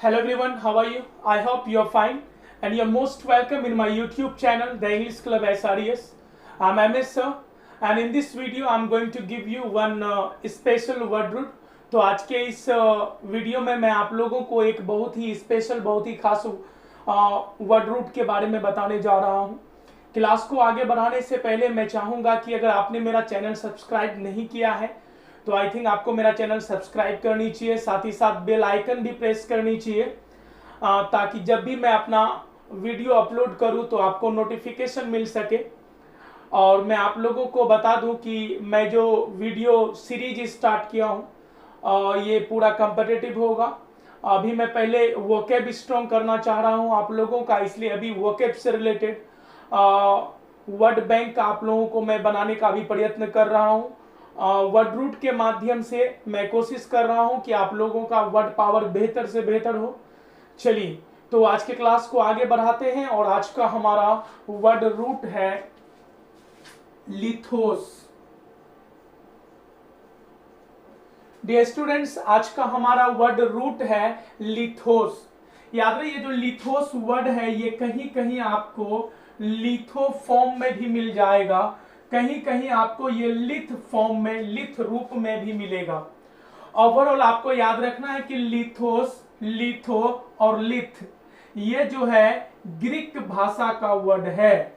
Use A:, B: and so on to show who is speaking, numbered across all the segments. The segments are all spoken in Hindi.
A: Hello everyone, how are you? I hope you are fine and you are most welcome in my YouTube channel, The English Club SRES. I'm MS sir and in this video I'm going to give you one special word root. तो आज के इस वीडियो में मैं आप लोगों को एक बहुत ही स्पेशल, बहुत ही खास वर्ड रूट के बारे में बताने जा रहा हूँ। क्लास को आगे बढ़ाने से पहले मैं चाहूँगा कि अगर आपने मेरा चैनल सब्सक्राइब नहीं किया है तो आई थिंक आपको मेरा चैनल सब्सक्राइब करनी चाहिए, साथ ही साथ बेल आइकन भी प्रेस करनी चाहिए ताकि जब भी मैं अपना वीडियो अपलोड करूं तो आपको नोटिफिकेशन मिल सके। और मैं आप लोगों को बता दूं कि मैं जो वीडियो सीरीज स्टार्ट किया हूं ये पूरा कॉम्पिटिटिव होगा। अभी मैं पहले वोकैब स्ट्रॉन्ग करना चाह रहा हूं आप लोगों का, इसलिए अभी वोकैब से रिलेटेड वर्ड बैंक आप लोगों को मैं बनाने का भी प्रयत्न कर रहा हूं। वर्ड रूट के माध्यम से मैं कोशिश कर रहा हूं कि आप लोगों का वर्ड पावर बेहतर से बेहतर हो। चलिए तो आज के क्लास को आगे बढ़ाते हैं और आज का हमारा वर्ड रूट है लिथोस। डियर स्टूडेंट्स, आज का हमारा वर्ड रूट है लिथोस। याद रहे, ये जो लिथोस वर्ड है ये कहीं कहीं आपको लिथो फॉर्म में भी मिल जाएगा, कहीं कहीं आपको ये लिथ फॉर्म में, लिथ रूप में भी मिलेगा। ओवरऑल आपको याद रखना है कि लिथोस, लिथो और लिथ ये जो है ग्रीक भाषा का वर्ड है,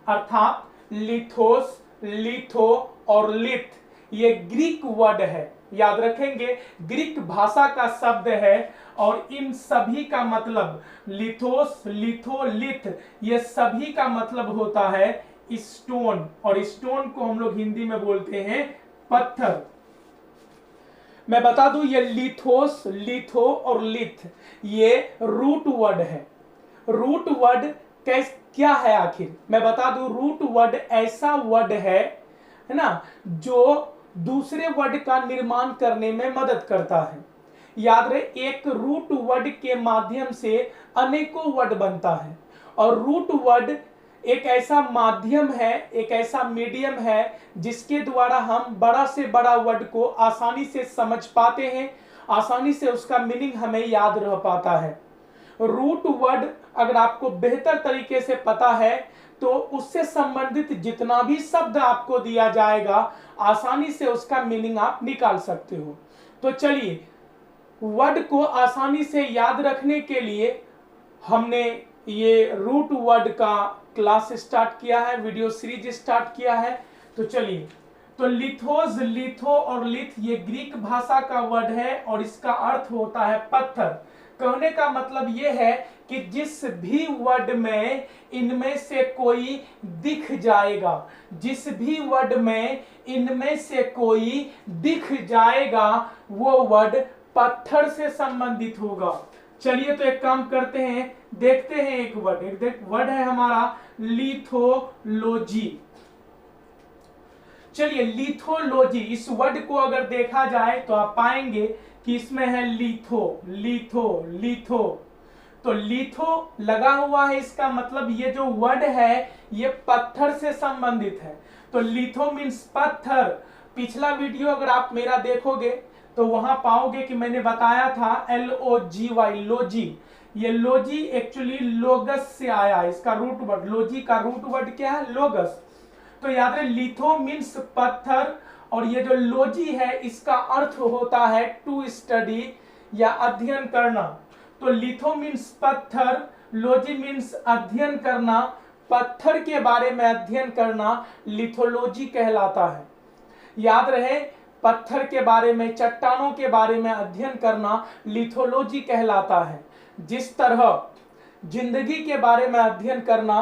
A: अर्थात लिथोस, लिथो और लिथ ये ग्रीक वर्ड है। याद रखेंगे, ग्रीक भाषा का शब्द है और इन सभी का मतलब लिथोस, लिथो, लिथ ये सभी का मतलब होता है स्टोन, और स्टोन को हम लोग हिंदी में बोलते हैं पत्थर। मैं बता दूं ये लिथोस, लिथो और लिथ ये रूट वर्ड है। रूट वर्ड क्या है आखिर? मैं बता दूं, रूट वर्ड ऐसा वर्ड है ना, जो दूसरे वर्ड का निर्माण करने में मदद करता है। याद रहे, एक रूट वर्ड के माध्यम से अनेकों वर्ड बनता है और रूट वर्ड एक ऐसा माध्यम है, एक ऐसा मीडियम है जिसके द्वारा हम बड़ा से बड़ा वर्ड को आसानी से समझ पाते हैं, आसानी से उसका मीनिंग हमें याद रह पाता है। रूट वर्ड अगर आपको बेहतर तरीके से पता है तो उससे संबंधित जितना भी शब्द आपको दिया जाएगा आसानी से उसका मीनिंग आप निकाल सकते हो। तो चलिए, वर्ड को आसानी से याद रखने के लिए हमने ये रूट वर्ड का क्लास स्टार्ट किया है, वीडियो सीरीज स्टार्ट किया है। तो चलिए, तो लिथोस, लिथो और लिथ ये ग्रीक भाषा का वर्ड है और इसका अर्थ होता है पत्थर। कहने का मतलब ये है कि जिस भी वर्ड में इनमें से कोई दिख जाएगा, जिस भी वर्ड में इनमें से कोई दिख जाएगा वो वर्ड पत्थर से संबंधित होगा। चलिए तो एक काम करते हैं, देखते हैं एक वर्ड। एक वर्ड है हमारा लिथोलॉजी। चलिए, लिथोलॉजी इस वर्ड को अगर देखा जाए तो आप पाएंगे कि इसमें है लिथो, लिथो, लिथो। तो लिथो लगा हुआ है, इसका मतलब ये जो वर्ड है ये पत्थर से संबंधित है। तो लिथो मीन्स पत्थर। पिछला वीडियो अगर आप मेरा देखोगे तो वहां पाओगे कि मैंने बताया था LOGY, लोजी। ये लोजी एक्चुअली लोगस से आया, इसका रूट वर्ड, लोजी का रूट वर्ड क्या है? लोगस। तो याद रहे, लिथो मीन्स पत्थर और ये जो लोजी है इसका अर्थ होता है टू स्टडी या अध्ययन करना। तो लिथो मीन्स पत्थर, लोजी मीन्स अध्ययन करना, पत्थर के बारे में अध्ययन करना लिथोलॉजी कहलाता है। याद रहे, पत्थर के बारे में, चट्टानों के बारे में अध्ययन करना लिथोलॉजी कहलाता है। जिस तरह जिंदगी के बारे में अध्ययन करना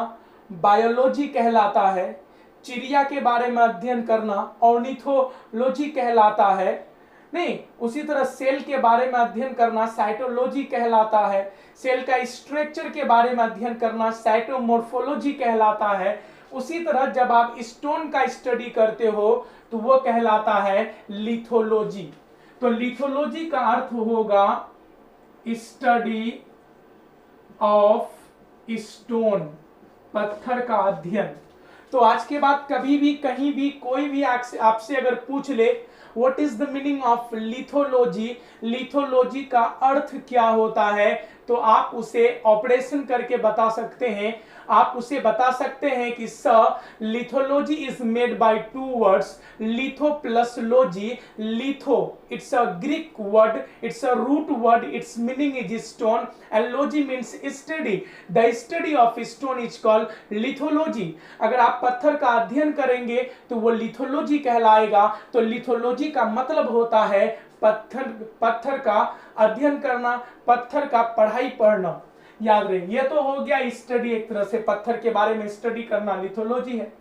A: बायोलॉजी कहलाता है, चिड़िया के बारे में अध्ययन करना ऑर्निथोलॉजी कहलाता है, नहीं, उसी तरह सेल के बारे में अध्ययन करना साइटोलॉजी कहलाता है, सेल का स्ट्रक्चर के बारे में अध्ययन करना साइटोमॉर्फोलॉजी कहलाता है। उसी तरह जब आप स्टोन का स्टडी करते हो तो वो कहलाता है लिथोलॉजी। तो लिथोलॉजी का अर्थ होगा स्टडी ऑफ स्टोन, पत्थर का अध्ययन। तो आज के बाद कभी भी, कहीं भी, कोई भी आपसे अगर पूछ ले what is the meaning of lithology, lithology का अर्थ क्या होता है, तो आप उसे ऑपरेशन करके बता सकते हैं। आप उसे बता सकते हैं कि lithology is made by two words, litho plus logy. Litho it's a Greek word, it's a root word, its meaning is stone and logy means study. The study of stone is called lithology. अगर आप पत्थर का अध्ययन करेंगे तो वो लिथोलॉजी कहलाएगा। तो लिथोलॉजी का मतलब होता है पत्थर का अध्ययन करना, पत्थर का पढ़ाई पढ़ना। याद रहे, ये तो हो गया स्टडी, एक तरह से पत्थर के बारे में स्टडी करना लिथोलॉजी है।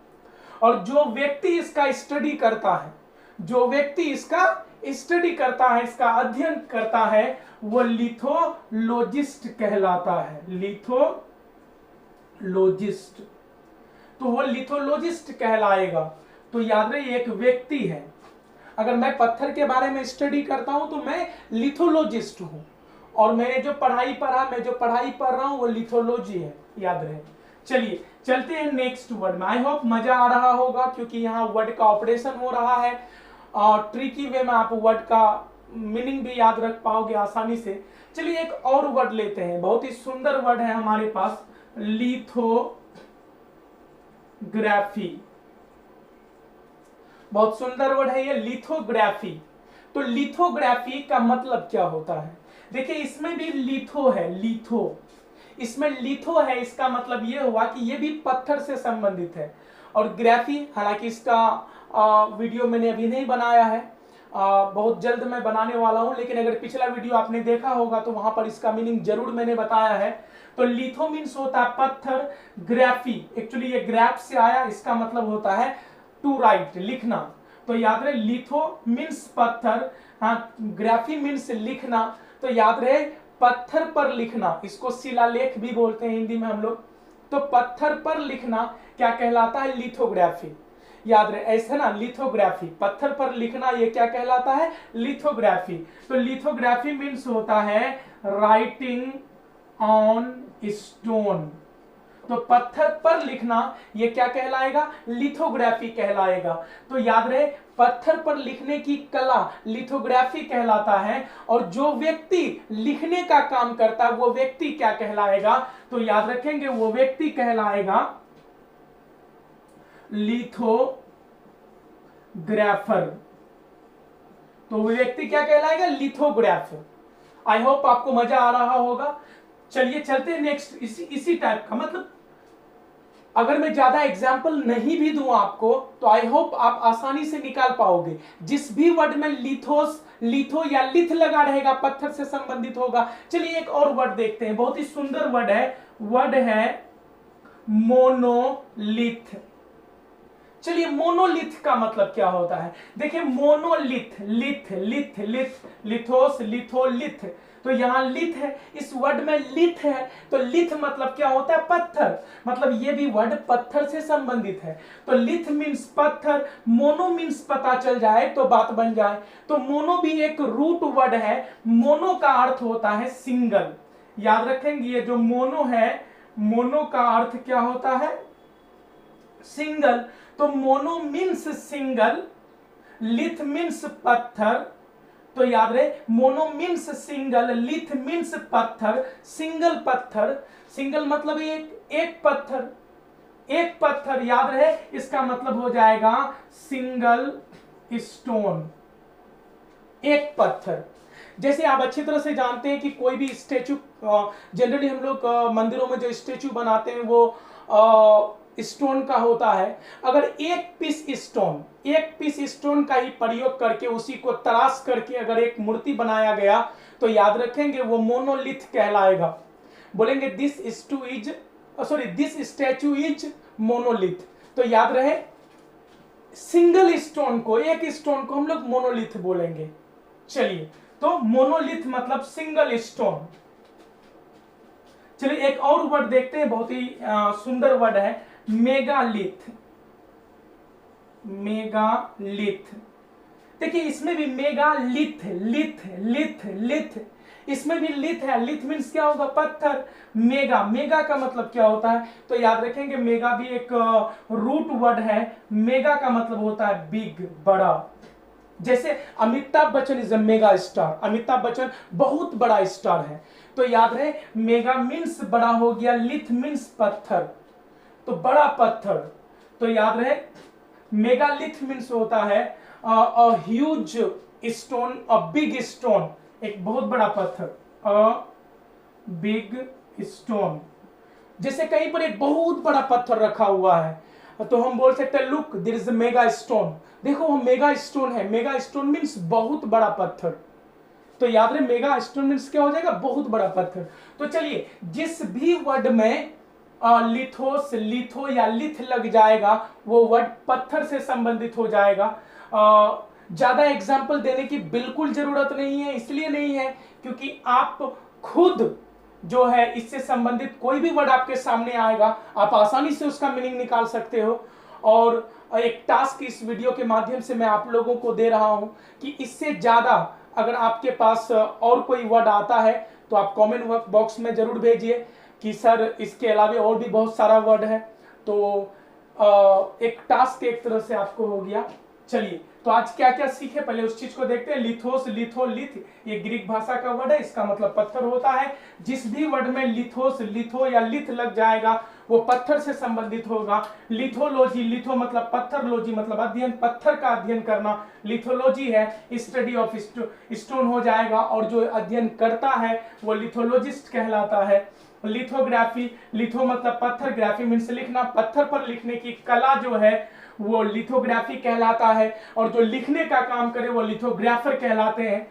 A: और जो व्यक्ति इसका स्टडी करता है, जो व्यक्ति इसका स्टडी करता है, इसका अध्ययन करता है, वो लिथोलॉजिस्ट कहलाता है। लिथोलॉजिस्ट, तो वो लिथोलॉजिस्ट कहलाएगा। तो याद रहे, एक व्यक्ति है। अगर मैं पत्थर के बारे में स्टडी करता हूं तो मैं लिथोलॉजिस्ट हूं, और मैंने जो पढ़ाई पढ़ा, मैं जो पढ़ाई पढ़ रहा हूं वो लिथोलॉजी है। याद रहे। चलिए चलते हैं नेक्स्ट वर्ड में। आई होप मजा आ रहा होगा, क्योंकि यहाँ वर्ड का ऑपरेशन हो रहा है और ट्रिकी वे में आप वर्ड का मीनिंग भी याद रख पाओगे आसानी से। चलिए एक और वर्ड लेते हैं, बहुत ही सुंदर वर्ड है हमारे पास, लिथोग्राफी। बहुत सुंदर वर्ड है ये, लिथोग्राफी। तो लिथोग्राफी का मतलब क्या होता है? देखिए इसमें भी लिथो है, लिथो, इसमें लिथो है, इसका मतलब ये हुआ कि ये भी पत्थर से संबंधित है। और ग्राफी, हालांकि इसका वीडियो मैंने अभी नहीं बनाया है, बहुत जल्द मैं बनाने वाला हूं, लेकिन अगर पिछला वीडियो आपने देखा होगा तो वहां पर इसका मीनिंग जरूर मैंने बताया है। तो लिथो मीन्स होता है पत्थर, ग्राफी एक्चुअली ये ग्राफ से आया, इसका मतलब होता है टू राइट, लिखना। तो याद रहे, लिथो मीन्स पत्थर, हाँ, ग्राफी मीन्स लिखना। तो याद रहे, पत्थर पर लिखना, इसको शिलालेख भी बोलते हैं हिंदी में हम लोग। तो पत्थर पर लिखना क्या कहलाता है? लिथोग्राफी। याद रहे, ऐसा ना, लिथोग्राफी, पत्थर पर लिखना, ये क्या कहलाता है? लिथोग्राफी। तो लिथोग्राफी मीन्स होता है राइटिंग ऑन स्टोन। तो पत्थर पर लिखना ये क्या कहलाएगा? लिथोग्राफी कहलाएगा। तो याद रहे, पत्थर पर लिखने की कला लिथोग्राफी कहलाता है। और जो व्यक्ति लिखने का काम करता है वो व्यक्ति क्या कहलाएगा? तो याद रखेंगे, वो व्यक्ति कहलाएगा लिथोग्राफर। तो वो व्यक्ति क्या कहलाएगा? लिथोग्राफर। आई होप आपको मजा आ रहा होगा। चलिए चलते हैं नेक्स्ट, इसी टाइप का, मतलब अगर मैं ज्यादा एग्जाम्पल नहीं भी दूं आपको तो आई होप आप आसानी से निकाल पाओगे। जिस भी वर्ड में लिथो या लिथ लगा रहेगा पत्थर से संबंधित होगा। चलिए एक और वर्ड देखते हैं, बहुत ही सुंदर वर्ड है मोनोलिथ। चलिए मोनोलिथ का मतलब क्या होता है? देखिए मोनोलिथ, लिथ लिथ लिथ, लिथोस लिथोलिथ, तो यहां लिथ है, इस वर्ड में लिथ है। तो लिथ मतलब क्या होता है? पत्थर, मतलब ये भी वर्ड पत्थर से संबंधित है। तो लिथ मीन्स पत्थर, मोनो मीन्स पता चल जाए तो बात बन जाए। तो मोनो भी एक रूट वर्ड है। मोनो का अर्थ होता है सिंगल। याद रखेंगे, ये जो मोनो है, मोनो का अर्थ क्या होता है? सिंगल। तो मोनो मीन्स सिंगल, लिथ मीन्स पत्थर। तो याद रहे, मोनो मीन्स सिंगल, लिथ मीन्स पत्थर, सिंगल पत्थर। सिंगल मतलब एक पत्थर, एक पत्थर। याद रहे, इसका मतलब हो जाएगा सिंगल स्टोन, एक पत्थर। जैसे आप अच्छी तरह से जानते हैं कि कोई भी स्टेचू, जनरली हम लोग मंदिरों में जो स्टेचू बनाते हैं वो स्टोन का होता है। अगर एक पीस स्टोन का ही प्रयोग करके उसी को तराश करके अगर एक मूर्ति बनाया गया तो याद रखेंगे वो मोनोलिथ कहलाएगा। बोलेंगे दिस स्टैचू इज मोनोलिथ। तो याद रहे, सिंगल स्टोन को, एक स्टोन को हम लोग मोनोलिथ बोलेंगे। चलिए, तो मोनोलिथ मतलब सिंगल स्टोन। चलिए एक और वर्ड देखते हैं, बहुत ही सुंदर वर्ड है मेगालिथ। मेगालिथ, देखिए इसमें भी मेगालिथ, लिथ लिथ लिथ, इसमें भी लिथ है। लिथ मीन्स क्या होगा? पत्थर। मेगा का मतलब क्या होता है? तो याद रखेंगे, मेगा भी एक रूट वर्ड है। मेगा का मतलब होता है बिग, बड़ा। जैसे Amitabh Bachchan is a mega star, Amitabh Bachchan बहुत बड़ा स्टार है, तो याद रहे मेगा मीन्स बड़ा हो गया, लिथ मीन्स पत्थर, तो बड़ा पत्थर, तो याद रहे मेगालिथ मीन्स होता है a huge stone, a big stone, एक बहुत बड़ा पत्थर, अ बिग स्टोन। जैसे कहीं पर एक बहुत बड़ा पत्थर रखा हुआ है तो हम बोल सकते हैं look there is a mega stone, देखो वो मेगा स्टोन है, मेगा स्टोन मीन्स बहुत बड़ा पत्थर, तो याद रहे मेगा स्टोन मीन्स क्या हो जाएगा, बहुत बड़ा पत्थर। तो चलिए जिस भी वर्ड में लिथोस, लिथो या लिथ लग जाएगा वो वर्ड पत्थर से संबंधित हो जाएगा। ज्यादा एग्जाम्पल देने की बिल्कुल जरूरत नहीं है, इसलिए नहीं है क्योंकि आप खुद जो है इससे संबंधित कोई भी वर्ड आपके सामने आएगा आप आसानी से उसका मीनिंग निकाल सकते हो। और एक टास्क इस वीडियो के माध्यम से मैं आप लोगों को दे रहा हूं कि इससे ज्यादा अगर आपके पास और कोई वर्ड आता है तो आप कमेंट बॉक्स में जरूर भेजिए कि सर इसके अलावा और भी बहुत सारा वर्ड है। तो एक टास्क एक तरह से आपको हो गया। चलिए तो आज क्या क्या सीखे पहले उस चीज को देखते हैं। लिथोस, लिथो, लिथ ये ग्रीक भाषा का वर्ड है, इसका मतलब पत्थर होता है। जिस भी वर्ड में लिथोस, लिथो या लिथ लग जाएगा वो पत्थर से संबंधित होगा। लिथोलॉजी, लिथो मतलब पत्थर, लॉजी मतलब अध्ययन, पत्थर का अध्ययन करना, लिथोलॉजी है स्टडी ऑफ स्टोन हो जाएगा, और जो अध्ययन करता है वो लिथोलॉजिस्ट कहलाता है। लिथोग्राफी, लिथो मतलब पत्थर, ग्राफी मीन्स लिखना, पत्थर पर लिखने की कला जो है वो लिथोग्राफी कहलाता है, और जो लिखने का काम करे वो लिथोग्राफर कहलाते हैं।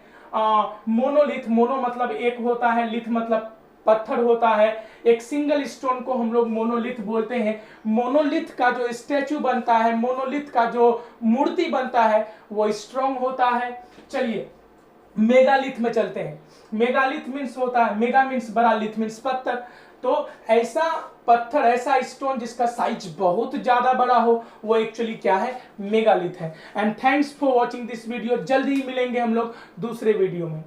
A: मोनोलिथ, मोनो मतलब एक होता है, लिथ मतलब पत्थर होता है। एक सिंगल स्टोन को हम लोग मोनोलिथ बोलते हैं। मोनोलिथ का जो स्टैचू बनता है, मोनोलिथ का जो मूर्ति बनता है वो स्ट्रॉन्ग होता है। चलिए मेगालिथ में चलते हैं। मेगालिथ मीन्स होता है, मेगा मीन्स बड़ा, लिथ मीन्स पत्थर, तो ऐसा पत्थर, ऐसा स्टोन जिसका साइज बहुत ज्यादा बड़ा हो वो एक्चुअली क्या है, मेगालिथ है। And thanks for watching this video. जल्दी ही मिलेंगे हम लोग दूसरे वीडियो में।